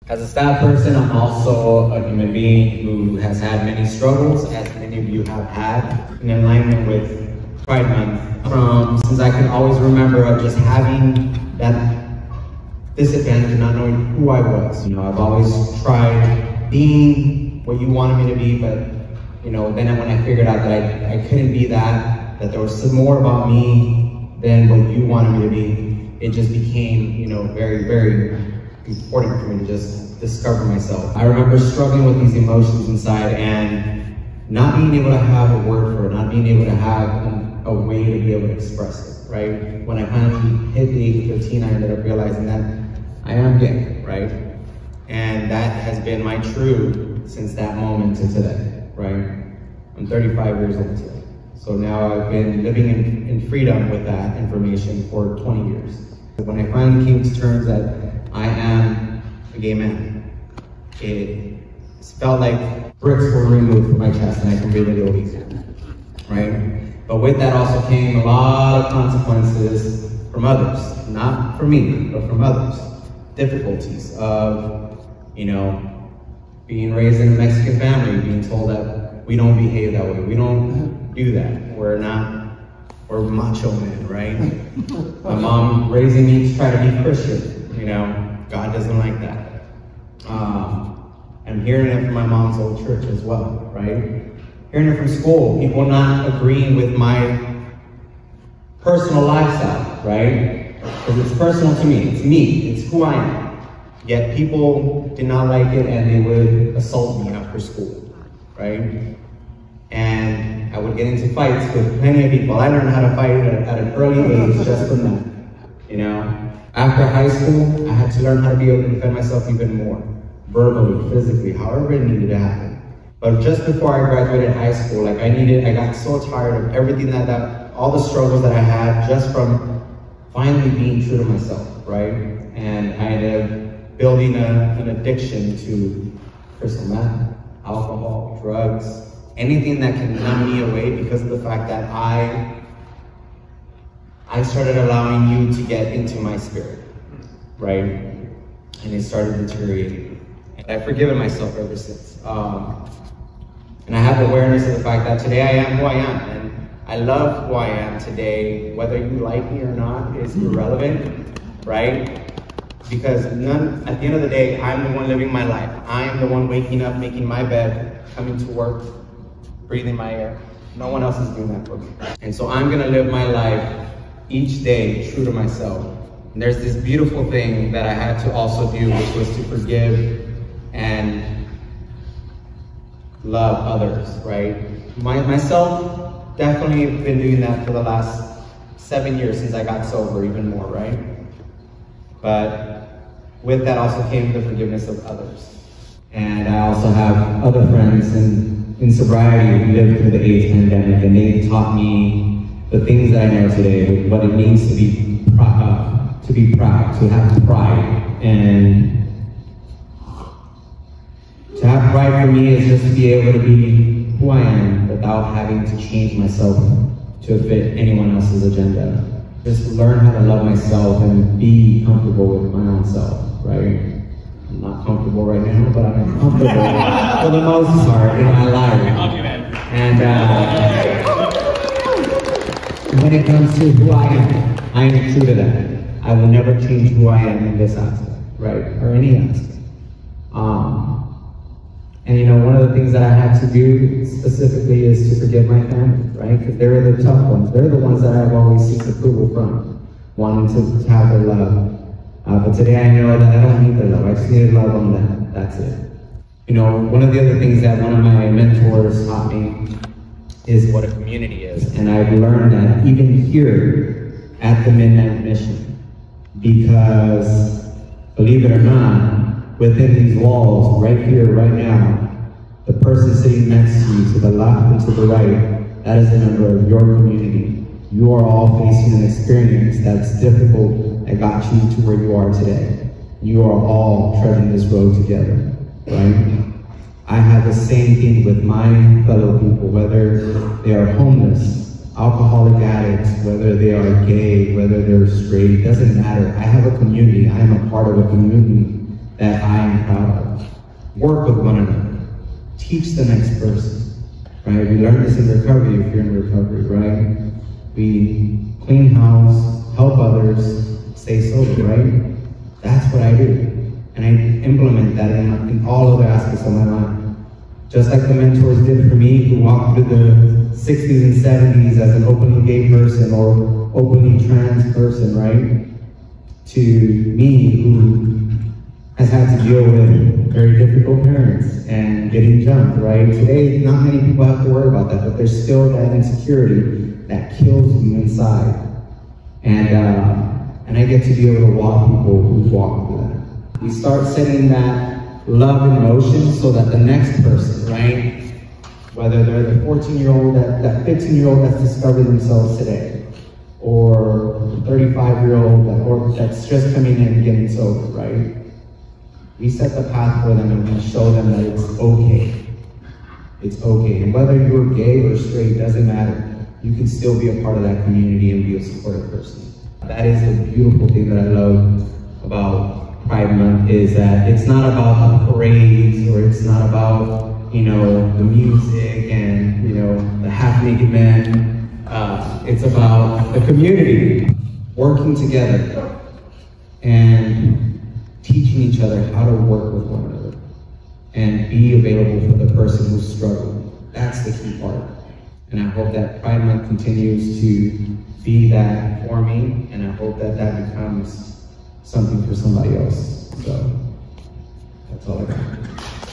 As a staff person, I'm also a human being who has had many struggles, as many of you have had, in alignment with Pride Month. Since I can always remember of just having that disadvantage of not knowing who I was. I've always tried being what you wanted me to be, but then when I figured out that I couldn't be that there was some more about me than what you wanted me to be, it just became, very, very important for me to just discover myself. I remember struggling with these emotions inside and not being able to have a word for it, not being able to have a way to be able to express it, right? When I finally hit the age of 15, I ended up realizing that I am gay, right? And that has been my truth since that moment to today, right? I'm 35 years old today. So now I've been living in freedom with that information for 20 years. When I finally came to terms that I am a gay man, it felt like bricks were removed from my chest and I can breathe a little easier, right? But with that also came a lot of consequences from others, not from me, but from others. Difficulties of, being raised in a Mexican family, being told that we don't behave that way, we don't do that, we're macho men, right? My mom raising me to try to be Christian, God doesn't like that. I'm hearing it from my mom's old church as well, right? Hearing it from school, people not agreeing with my personal lifestyle, right? Because it's personal to me, it's who I am. Yet people did not like it and they would assault me after school, right? And I would get into fights with plenty of people. I learned how to fight at an early age just from that, After high school, I had to learn how to be able to defend myself even more, verbally, physically, however it needed to happen. But just before I graduated high school, I got so tired of everything all the struggles that I had just from finally being true to myself, right? And I ended up building an addiction to crystal meth, alcohol, drugs, anything that can numb me away because of the fact that I started allowing you to get into my spirit, right? And it started deteriorating. I've forgiven myself ever since. And I have awareness of the fact that today I am who I am. And I love who I am today. Whether you like me or not is irrelevant, right? Because at the end of the day, I'm the one living my life. I am the one waking up, making my bed, coming to work, breathing my air. No one else is doing that for me. And so I'm gonna live my life each day true to myself. And there's this beautiful thing that I had to also do, which was to forgive and love others, right? Myself, definitely been doing that for the last 7 years since I got sober, even more, right? But with that also came the forgiveness of others. And I also have other friends in sobriety who lived through the AIDS pandemic, and they taught me the things that I know today, what it means to be proud, to have pride. And to have pride for me is just to be able to be who I am without having to change myself to fit anyone else's agenda. Just learn how to love myself and be comfortable with my own self, right? I'm not comfortable right now, but I'm comfortable for the most part in my life. And when it comes to who I am true to that. I will never change who I am in this aspect, right? Or any aspect. And one of the things that I had to do specifically is to forgive my family, right? Because they're the tough ones. They're the ones that I've always seeked approval from, wanting to have their love. But today I know that I don't need their love. I just need love on them. That's it. One of the other things that one of my mentors taught me is what a community is. And I've learned that even here at the Midnight Mission, because believe it or not, within these walls, right here, right now, the person sitting next to you, to the left and to the right, that is a member of your community. You are all facing an experience that's difficult that got you to where you are today. You are all treading this road together, right? I have the same thing with my fellow people, whether they are homeless, alcoholic addicts, whether they are gay, whether they're straight, it doesn't matter. I have a community. I am a part of a community that I am proud work with one another, teach the next person, right? We learn this in recovery if you're in recovery, right? We clean house, help others, stay sober, right? That's what I do. And I implement that in all other aspects of my life. Just like the mentors did for me, who walked through the 60s and 70s as an openly gay person or openly trans person, right? To me, who has had to deal with very difficult parents and getting jumped, right? Today, not many people have to worry about that, but there's still that insecurity that kills you inside. And I get to be able to walk people who walk through that. We start setting that love in motion so that the next person, right? Whether they're the 14-year-old, that 15-year-old that's discovered themselves today, or the 35-year-old that's just coming in and getting sober, right? We set the path for them and we show them that it's okay. It's okay. And whether you're gay or straight, doesn't matter. You can still be a part of that community and be a supportive person. That is the beautiful thing that I love about Pride Month, is that it's not about the parades, or it's not about, you know, the music and, you know, the half-naked men. It's about the community working together and teaching each other how to work with one another and be available for the person who's struggling. That's the key part. And I hope that Pride Month continues to be that for me, and I hope that that becomes something for somebody else. So that's all I got.